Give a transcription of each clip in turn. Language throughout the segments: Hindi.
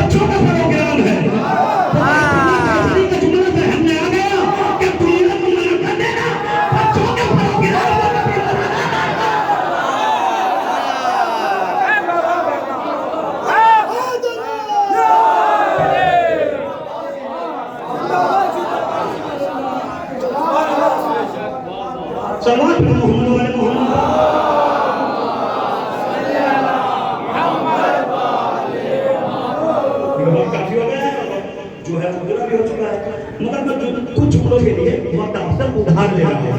बच्चों का प्रोग्राम है। का जुमला जहन में आ गया कि दुनिया को मना कर देना, बच्चों के प्रोग्राम को कभी समाज में मोहम्मद वाले मोहम्मद काफी हो गया जो है पूरा भी हो चुका है, मगर मैं कुछ जुमलों के लिए बहुत अवसर उधार ले रहा हूँ।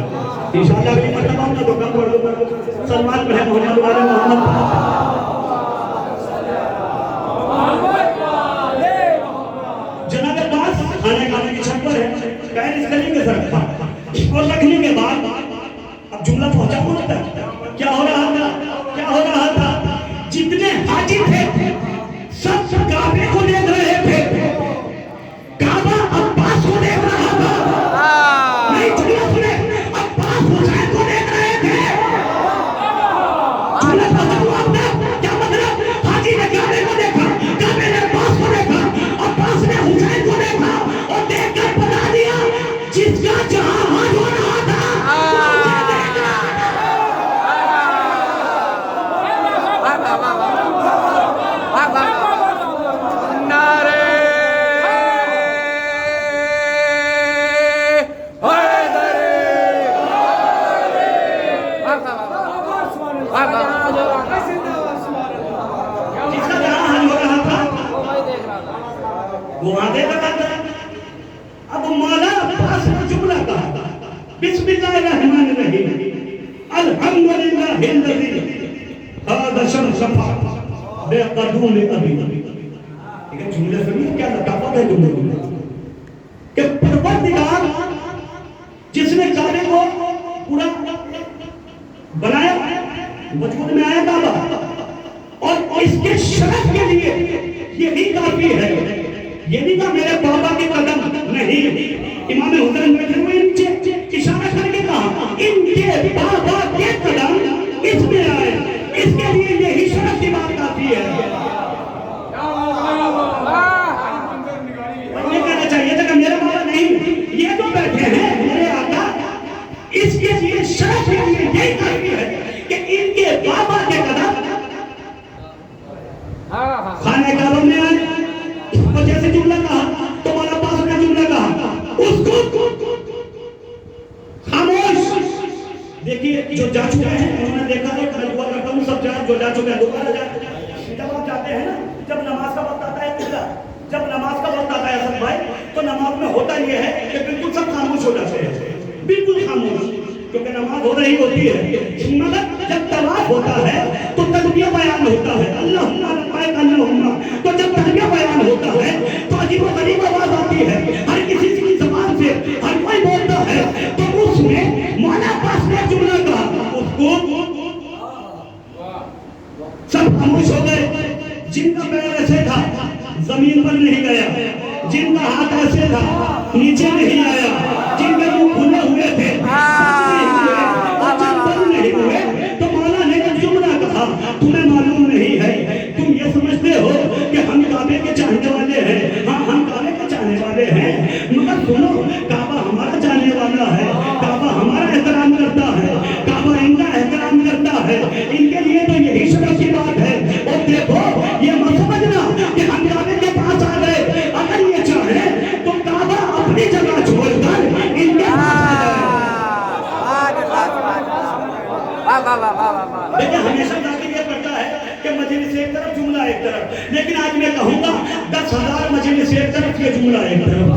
इंशाअल्लाह अगली मरतबा मैं तो कम पढ़ूंगा। सलमान में मोहम्मद वाले मोहम्मद जनाब अब्बास खाने खाने की छत पर है, पैर इस गली में से रखा और रखने के बाद अब जुमला पहुंचा कौन तक? क्या हो रहा था? क्या हो रहा था? जितने हाजी थे सब काबे को देख रहे थे, काबा अब्बास को देख रहा था। नहीं जुमला सुने, अब्बास हुसैन को देख रहे थे। जुमला समझो आपने क्या मतलब? हाजी ने काबे को देखा, काबे ने अब्बास को देखा, अब्बास ने हुसैन को देखा और देखकर बता दिया जिसका जहां हाथ हो रहा था अब मौला अब्बास ने जुमला कहा, बिस्मिल्लाहिर्रहमानिर्रहीम, अल्हम्दुलिल्लाहिल्लज़ी हादा शमसा बेक़दूम अबी। ठीक है, जुमले सुनिए क्या लताफत है जुमले में कि परवरदिगार जिसने काबे को पूरा बनाया, वजूद में आया काबा, और इसके शरफ के लिए यही काफी है। ये नहीं कहा मेरे बाबा के कदम नहीं, इमाम हुसैन बैठे हुए नीचे इशारा करके कहा इनके बाबा के कदम इसमें आए, इसके लिए यही शरफ की बात काफी है। ये कहना चाहिए था कि मेरे बाबा नहीं, ये तो बैठे हैं मेरे आका, इसके लिए शरफ के लिए यही काफी है कि इनके बाबा के कदम खाने काबा में आए। तो जैसे जुमला कहा तो मौला अब्बास ने जुमला कहा, उसको खामोश। देखिए जो जा चुके हैं उन्होंने देखा है, मैं दुआ करता हूँ सब जो जा चुके हैं दोबारा जाए। जब आप जाते हैं ना, जब नमाज का वक्त आता है, जब नमाज का वक्त आता है सब भाई, तो नमाज में होता यह है कि बिल्कुल सब खामोश हो जाते हैं, बिल्कुल खामोश, क्योंकि नमाज हो रही होती है। मगर जब तवाफ होता है तो तकबीर बयान होता है, अल्लाहुम्मा लब्बैक अल्लाहुम्मा। तो जब तकबीर बयान होता है तो अजीब व गरीब आवाज आती है, हर किसी की जुबान से हर कोई बोलता है। तो उसमें मौला अब्बास ने जुमला कहा, उसको सब खामोश हो गए। जिनका पैर ऐसे था जमीन पर नहीं गया, जिनका हाथ ऐसे था नीचे नहीं आया, जिनके मुंह खुले हुए थे नहीं हुए, तो मौला ने जुमला कहा, तुम्हें मालूम नहीं है, तुम ये समझते हो कि हम काबे के चाहने वाले हैं। हाँ, हम काबे के चाहने वाले हैं, मगर सुनो, काबा हमारा चाहने वाला है, काबा हमारा एहतराम करता है, काबा इनका एहतराम करता है। इनके लिए तो यही शरफ की बात है। और देखो, ये मत समझना कि हम काबे के पास आ गए, अगर ये चाहे तो काबा अपनी जगह छोड़कर इनके लेकिन हमेशा ताकीद ये करता है कि मजलिस एक तरफ जुमला एक तरफ, लेकिन आज मैं कहूंगा 10,000 मजलिस एक तरफ, ये जुमला एक तरफ।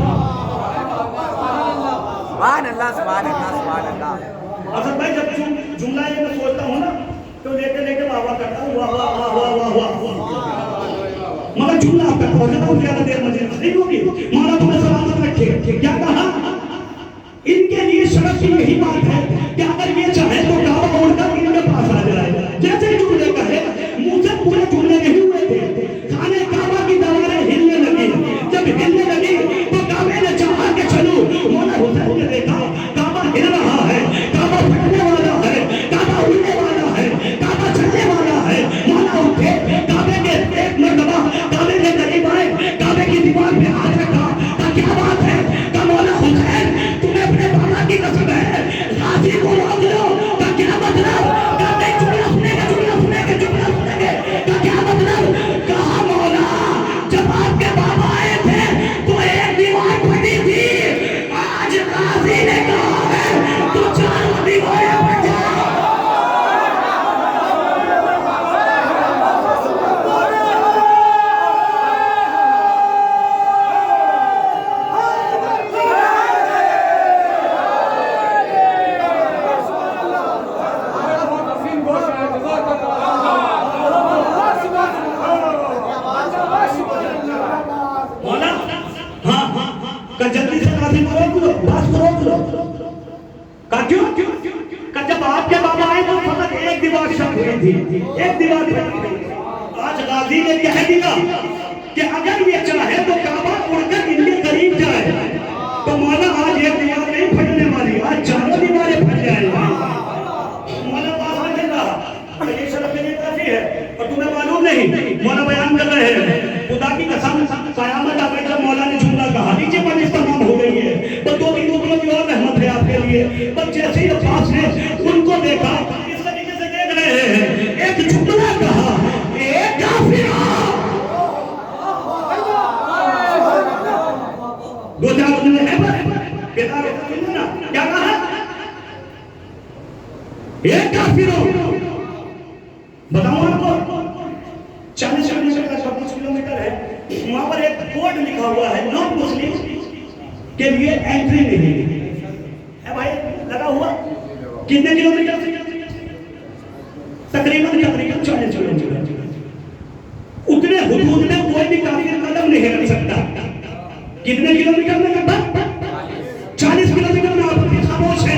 सुभान अल्लाह, सुभान अल्लाह, सुभान अल्लाह। असद भाई जब जुमला ये मैं सोचता हूँ ना, तो लेके लेके वाह करता हूँ, वाह वाह वाह वाह वाह वाह। मगर जुमला आप तक पहुंचता हूँ ज्यादा देर मजलिस नहीं होगी। मौला तुम्हें सलामत रखे। क्या कहा? इनके लिए शरफ की यही बात है कि अगर ये चाहे तो काबा उड़कर इनके पास आ जाए। जैसे जुमले कहे, मुंह से पूरे जुमले नहीं हुए थे, खाने काबा की दीवारें हिलने लगी। जब हिलने लगी तो काबे ने चाहा कि चलो, मौला हुसैन ने देखा काबा हिल रहा है, काबा फटने वाला है, काबा उड़ने वाला है, काबा चलने वाला है। मौला उठे, काबे के एक मरतबा काबे के करीब आए, दीवार पे हाथ रखा, क्या बात है? मौला हुसैन तुम्हें अपने बाबा की कसम है, गाजी को रोक लो। क्या मतलब? जुमला सुनेंगे, जुमला सुनेंगे, जुमला सुनेंगे। क्या मतलब? कहा मौला जब आपके बाबा आए थे तो एक दीवार फटी थी, आज गाजी ने कहा है तो चारों दीवारें फट जाए। जल्दी से काफी को रोक लो, बस को रोक लो। क्यों? जब आपके बाबा आए तो फकत एक दीवार शक हुई थी, एक दीवार। आज गाजी ने कह दिया कि अगर ये चाहे तो काबा उड़कर इनके करीब जाए। तो मौला आज एक दीवार नहीं फटने वाली, आज चारों दीवारें फट जाएंगी। मौला बात में चल रहा, ये शर्फ के लिए काफी है और तुम्हें मालूम नहीं। मौला बयान कर रहे हैं, खुदा की कसम कयामत आ गई जब मौला ने जुमला कहा, नीचे मजलिस तमाम हो गई है, बस दो तीन लोगों की और रहमत है आपके लिए। बस जैसे ही अब्बास ने उनको देखा, इस तरीके से देख रहे हैं, एक जुमला कहा, एक काफिर दो चार जुमले हैं बेदार ना, क्या कहा? एक काफिर बताओ आपको 40 किलोमीटर है, वहां पर एक बोर्ड लिखा हुआ है नॉन मुस्लिम के लिए एंट्री नहीं है भाई, लगा हुआ। कितने किलोमीटर से? तकरीबन 40 किलोमीटर। उतने हुदूद में कोई भी काफिर कदम नहीं रख सकता। कितने किलोमीटर में? लगभग 40 किलोमीटर में। आप खामोश है।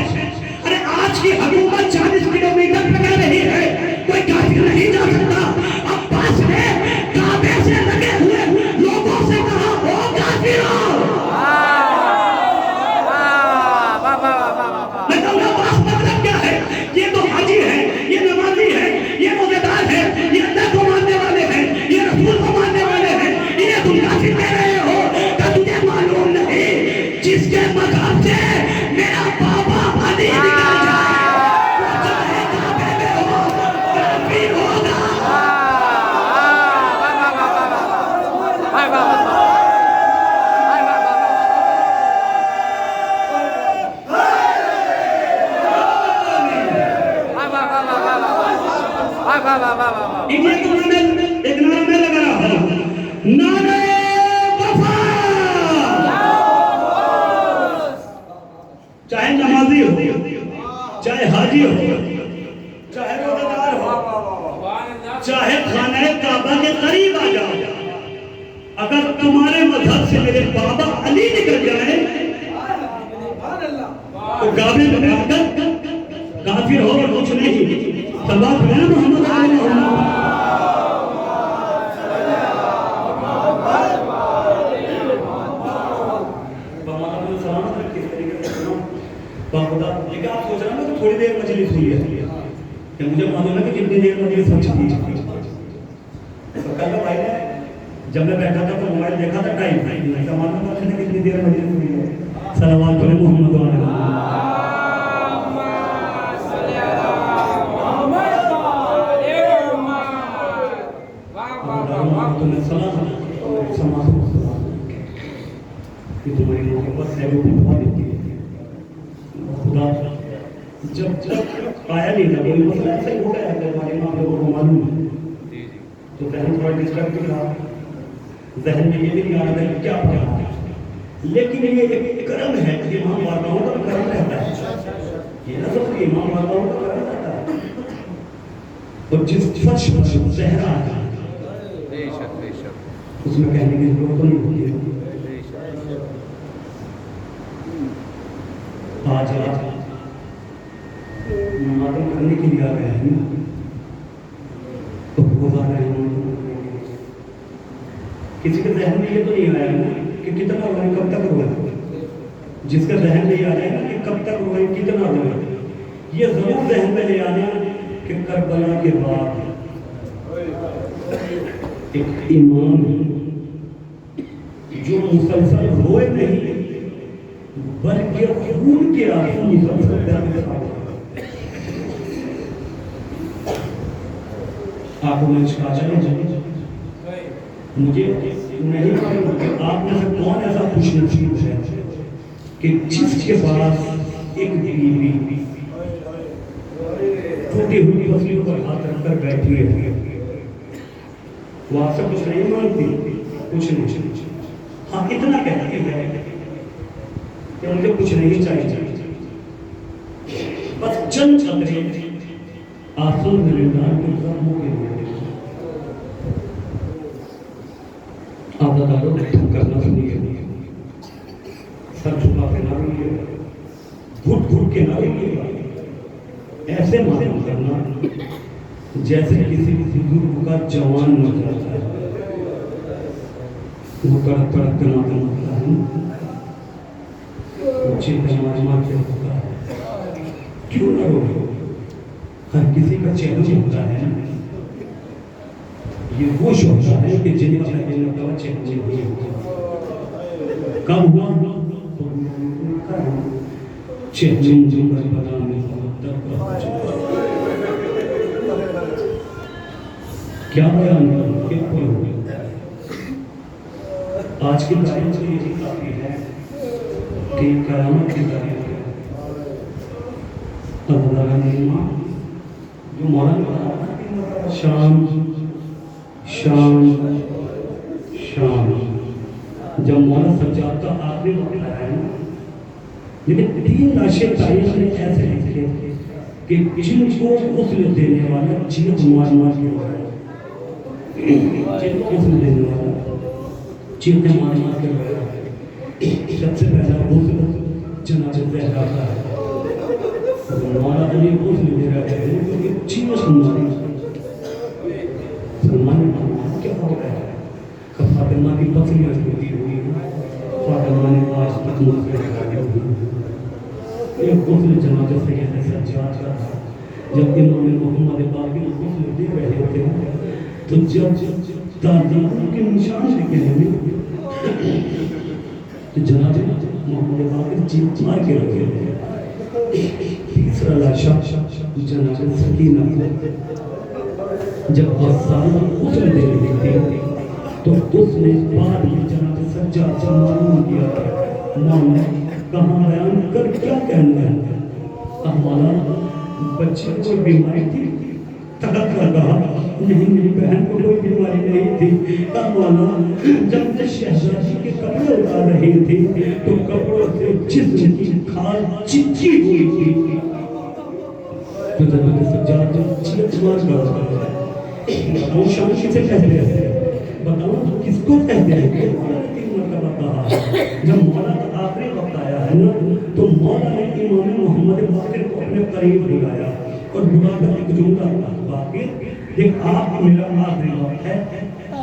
अरे आज की हुकूमत 40 किलोमीटर पे कह रही है कोई काफिर नहीं जा सकता। अब्बास ने काबे से लगे हुए लोगों से कहा, ओ काफिरों, मैं कहूँगा बात मतलब क्या है? ये तो हाजी है, ये नमाजी है, ये रोजेदार है, ये अल्लाह को मानने वाले हैं, ये रसूल को मानने वाले हैं, इन्हें तुम काफिर कह रहे हो? क्या तुझे मालूम नहीं जिसके मजहब से मेरा बाबा अली निकल जाए वो चाहे काबे में हो काफिर होगा। एक नारा मैं लगा रहा हूं, नारे वफा। चाहे नमाजी हो, चाहे हाजी हो, चाहे रोजेदार हो, चाहे खाने काबा के करीब आ जाओ, अगर तुम्हारे मजहब से मेरे बाबा अली निकल जाए तो काबे में आकर काफिर हो और कुछ नहीं। सवाल है मोहम्मद लेकिन आप सोच रहे हो ना तो थोड़ी देर मजलिस हुई है, मुझे मालूम है कि कितनी देर मजलिस हो चुकी है। तो कल भाई ने जब मैं बैठा था तो मोबाइल देखा था, टाइम मालूम है कितनी देर मजलिस हुई है। सलावत करें मोहम्मद जब आया नहीं था कोई मसला ऐसा ही हो गया है हमारे माँ लोगों को मालूम है, तो जहन थोड़ा डिस्टर्ब भी था, जहन में ये भी नहीं आ रहा था कि क्या पढ़ा। लेकिन ये एक कर्म है कि इमाम वालाओं का कर्म रहता है, ये ना सब इमाम वालाओं का कर्म रहता है। और जिस फर्श पर सहरा आता है उसमें कहने की जरूरत नहीं होती है। आज नमाज़ करने के लिए आ गया है ना, तो गुजारा है। किसी के जहन में ये तो नहीं आया ना कि कितना रोए, कब तक रोए। जिसका जहन में आ जाए ना कि कब तक रोए, कितना रोए, ये जरूर जहन में ले आना कि करबला के बाद एक इमाम जो मुसलसल रोए नहीं बल्कि खून के आंसू मुसलसल दर्द के साथ आपको मैं कहा मुझे नहीं मालूम कि आप में से कौन ऐसा खुशनसीब है कि जिसके पास एक बीवी टूटी हुई पसलियों पर हाथ रखकर बैठी है, वो आपसे कुछ नहीं मांगती, कुछ नहीं, हाँ इतना कहती है कि उनके कुछ नहीं चाहिए, बस चंद छतरे आंसू मिलेदार के मुंह के लिए आदादारों करना सुनिए, सर झुका के ना रहिए, घुट घुट के ना रहिए, ऐसे मालूम करना जैसे किसी बुजुर्ग का जवान मर जाता है, वो कड़क कड़क के मालूम होता है, ऊंचे मार के होता है, क्यों ना रो, हर किसी का चैलेंज होता है, ये वो होता है कि जिनका चैलेंज नहीं होता, कब हुआ चैलेंज पता नहीं क्या बयान आज की तारीख में ये काफी है कि कयामत की तारीख है, जो मौलाना शाम शाम शाम जब मौलाना सज्जाद का आखिरी वक्त आया है, लेकिन 3 लाशें तारीख में ऐसे लिखे कि जिनको गुस्ल देने वाला चीख मार मार के रोया, जिनको गुस्ल देने वाला चीख मार मार के रोया, सबसे पहला गुस्ल जनाजे पे जाता है, तो मौला अली गुस्ल दे रहे हैं क्योंकि चीख मारी सलमान क्या हो रहा है, फातिमा की पत्नियां टूटी हुई, फातिमा ने आज तक मुझे एक गुस्ल जनाजे से कहते सज्जाद का था, जब इमाम मोहम्मद बाकी गुस्ल दे रहे थे तो जब दादाओं के निशान लेके हैं तो जनाजे मोहम्मद बाकी चीख मार के रखे थे। तीसरा लाशा जनाजे सकीना जब सारा गुस्ल दे रही थी तो उसने बाद में जनाब सज्जाद से मालूम किया मौला कहाँ बयान कर क्या कहना है, मौला बच्चे को बीमारी थी, तड़प लगा नहीं मेरी बहन को कोई बीमारी नहीं थी, मौला जब शहजादी के कपड़े उतार रही थी तो कपड़ों से जिस्म की खाल चिपकी हुई थी, तो जनाब सज्जाद चीख मार कर बताओ शांति से कहते हैं, बताओ किसको कहते हैं, 3 मरतबा कहा। जब मौला का आखिरी वक्त आया है ना तो मौला ने इमाम मोहम्मद बाकिर को अपने करीब बुलाया और बुलाकर एक जुमला कहा, बाकिर देख आप मेरा आखिरी वक्त है,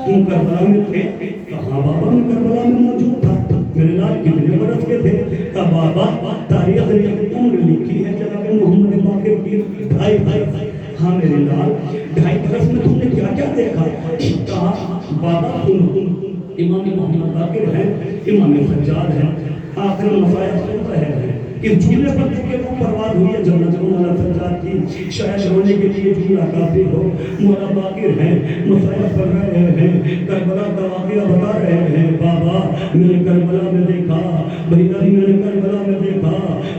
तुम करबला में थे, कहाँ बाबा मैं करबला में मौजूद था, मेरे लाल कितने बरस के थे, कहा बाबा तारीख ने उम्र लिखी है जनाब मोहम्मद बाकिर की 2.5 हाँ मेरे लाल 2.5 बरस में तुमने क्या क्या देखा, कहा बाबा तुम इमाम मोहम्मद बाकिर हैं, इमाम सज्जाद हैं, आखिर मसाया सुन रहे हैं कि झूले पर के वो परवाज हुई है जन्नत मौला सज्जाद की, शायद रोने के लिए झूला काफी हो, मौला बाकिर हैं, मसाया पढ़ रहे हैं, करबला का वाक़या बता रहे हैं, बाबा मैंने करबला में देखा, भैया मैंने करबला में देखा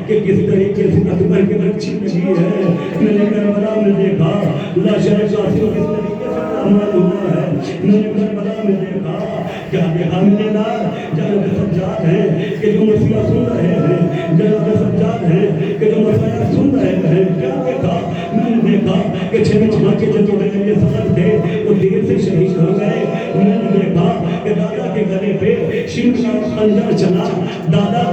कि किस तरीके से अकबर की रक्षी लगी है, मैंने करबला में देखा लाशें काफी किस तरीके से मालूम हुआ है, मैंने करबला में देखा, क्या देखा मैंने ना जनाब सज्जाद हैं कि जो मसला सुन रहे हैं, जनाब सज्जाद हैं कि जो मसला सुन रहे हैं, क्या देखा मैंने देखा कि 6 माह के जो मेरे सफर थे वो देर से शहीद हो गए, मैंने देखा कि दादा के गले पे शिव का खंजर चला, दादा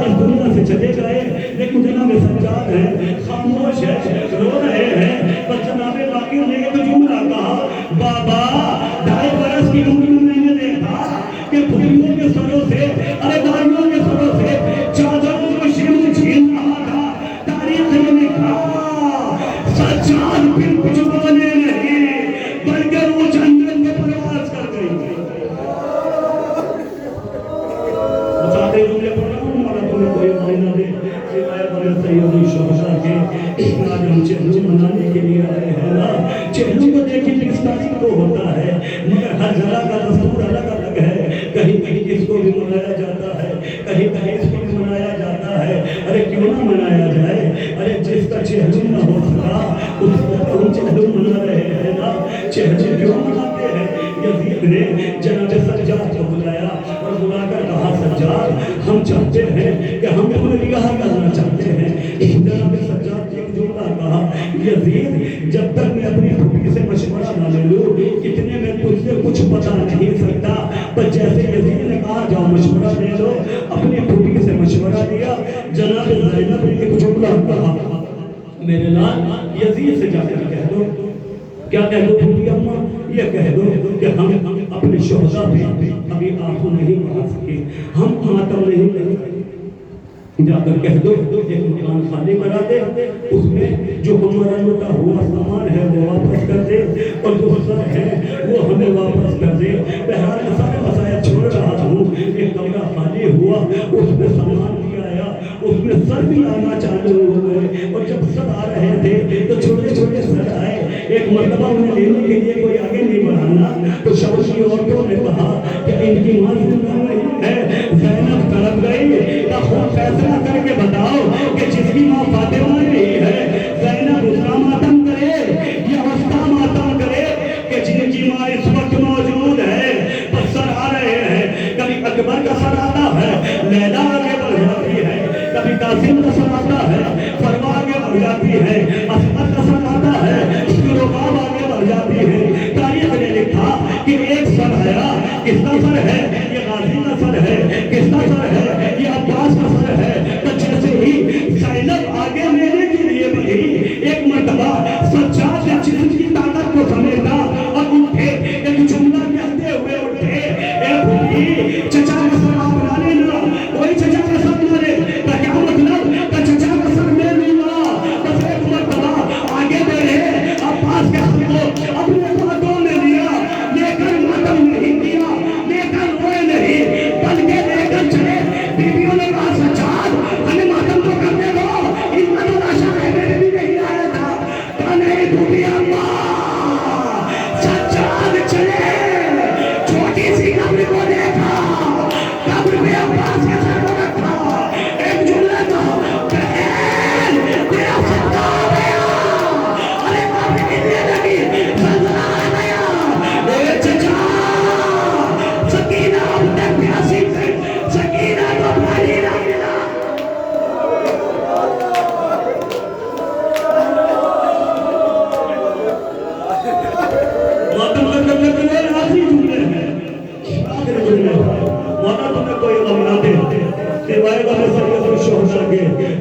इस दुनिया से चले गए, लेकिन जनाब सज्जाद हैं खामोश है, रो रहे हैं, पर जनाब बाकिर ने एक जुमला कहा, बाबा 2.5 बरस की उम्र में मैंने देखा कि भूमियों के सरों से, अरे भाइयों के सरों से चादरों को शिव छीन रहा था, तारीख में लिखा सज्जाद फिर कुछ बोले नहीं बल्कि वो जंगल में प्रवास कर गई। कि हम तुम्हें निगाह करना चाहते हैं। जनाब सज्जाद ने एक जुमला कहा, यजीद जब तक मैं अपनी फूफी से मशवरा ना ले लूं इतने में तुझसे कुछ पता नहीं सकता। पर जैसे यजीद ने कहा जाओ मशवरा ले लो, अपनी फूफी से मशवरा लिया। जनाब ज़ैनब ने एक जुमला कहा, मेरे लाल यजीद से जाकर कह दो, क्या कह दो फूफी अम्मा, ये कह दो कि हम अपने शोहदा पे अभी आंसू नहीं बहा सके, हम मातम नहीं कर सके। जाकर कह दो एक मकान खाली करा दे, उसमें जो हमारा लूटा हुआ सामान है वो वापस कर दे और जो सर है वो हमें वापस कर दे। बहरहाल सारे मसाया छोड़ रहा हूँ, एक कमरा खाली हुआ, उसमें सामान भी आया, उसमें सर भी आना चालू हो गए। और जब सर आ रहे थे तो छोटे छोटे सर आए। एक मरतबा उन्हें लेने के लिए कोई आगे नहीं बढ़ाना, तो शौक की औरतों ने कहा कि इनकी मां जिंदा नहीं है। ज़ैनब तड़प गई, का खूब फैसला करके बताओ कि जिसकी मां फातिमा नहीं है ज़ैनब उसका मातम करे या उसका मातम करे कि जिनकी मां इस वक्त मौजूद है। बस सर आ रहे हैं, कभी अकबर का सर आता है, लैला आगे बढ़ जाती है, कभी कासिम का सर आता है, फरवा आगे बढ़ जाती है, असमत का सर आता है, रुबाब आगे बढ़ जाती है। तारीख ने लिखा कि एक सर आया, किसका सर है? ये गाजी का सर है। किसका सर है? ये अब्बास का सर है। तो जैसे ही ज़ैनब आगे लेने के लिए बढ़ी, एक मर्तबा सज्जाद ने जिस्म की ताकत को समेटा और उठे, एक जुमला कहते हुए उठे, ए भूली चचा का सर आप बना लेना, कोई चचा का सर बना ले, तो क्या मतलब? तो चचा का सर मैं लूंगा। बस एक मर्तबा आगे बढ़े, अब्बास के सर को अपने हाथों में लिया, लेकर मातम नहीं किया, लेकर रोए नहीं, बल्कि लेकर चले। बीवियों ने कहा सज्जाद हमें मातम तो करने दो, इतना तो आशा है मैंने भी नहीं आया था। तो नहीं भूमि अम्मा, सज्जाद चले, छोटी सी कब्र को देखा, कब्र में अब्बास के सर को रखा, एक जुमला कहा, बहन तेरा सत्ता आ गया। अरे कब्र गिरने लगी, सल्ला आ गया। ए चचा सकीना अपने प्यासी से, सकीना को पानी ना मिला। मातम करने के लिए आखिरी जुमले हैं, आखिरी जुमले। मौला तुम्हें कोई गम ना दे, सिवाय वाले सर शोहदा के।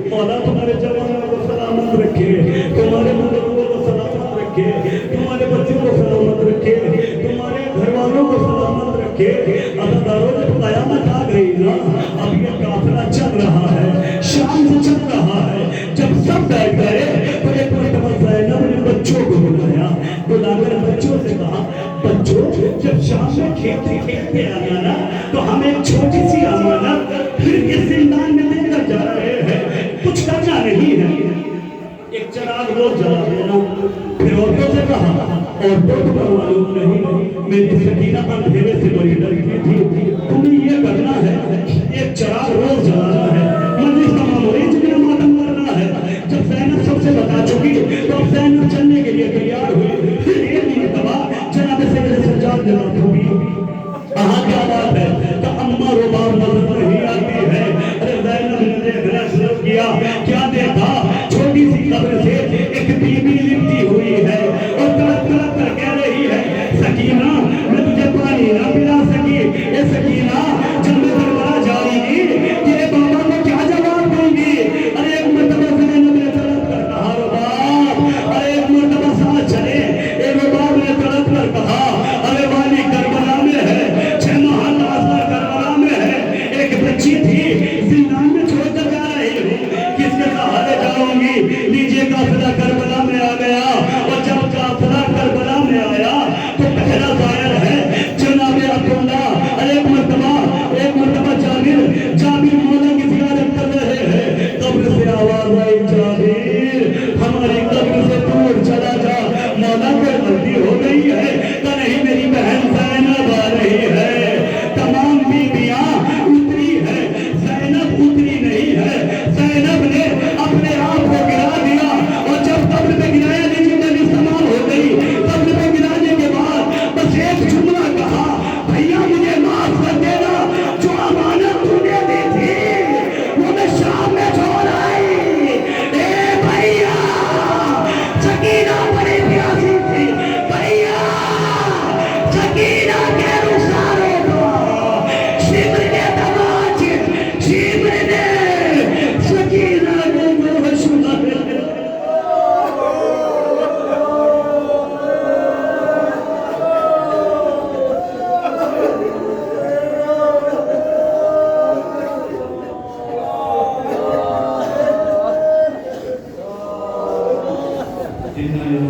मौला तुम्हारे जवानों को सलामत रखे, तुम्हारे बुजुर्गों को सलामत रखे, तुम्हारे बच्चों को सलामत रखे, तुम्हारे घर वालों को सलामत रखे। अदादारों जब कयामत आ गई ना, अब ये काफिला चल रहा है, शाम से चल रहा है। जब सब बैठ गए तो एक मर्तबा ज़ैनब ने बच्चों को बुलाया, बुलाकर बच्चों से कहा, बच्चों जब शाम में खेलते खेलते आना ना, तो हम एक छोटी सी अमानत फिर इस जिंदान में देकर जा रहे हैं, कुछ करना नहीं है, एक चराग रोज जला देना। फिर औरतों से कहा, औरतों को मालूम नहीं मेरी सकीना अंधेरे से बड़ी डरती थी, तुम्हें ये करना है, एक चराग रोज जलाना है, मजलिस का मामूली जिन्हें मातम करना है। जब ज़ैनब सबसे बता चुकी तो अब ज़ैनब चलने के लिए तैयार हुई। फिर एक मरतबा जनाब सज्जाद ने बात होगी, कहा क्या बात है? तो अम्मा रुबाब नजर नहीं आती है। अरे ज़ैनब ने देखना शुरू किया, क्या देखा? छोटी सी कब्र से एक बीबी लिपटी हुई है और तड़प तड़प कर कह रही है, सकीना मैं तुझे पानी ना पिला सकी। ये सकीना जब मैं दरबार जाऊंगी तेरे बाबा को क्या जवाब दूंगी? अरे एक मर्तबा ज़ैनब ने तड़प कर कहा रुबाब, अरे एक मर्तबा साथ चले। एक रुबाब ने तड़प कर कहा, अरे वाली करबला में है, 6 माह लाशा करबला में है, एक बच्ची थी जिंदान में छोड़कर जा रही हूँ, किसके साथ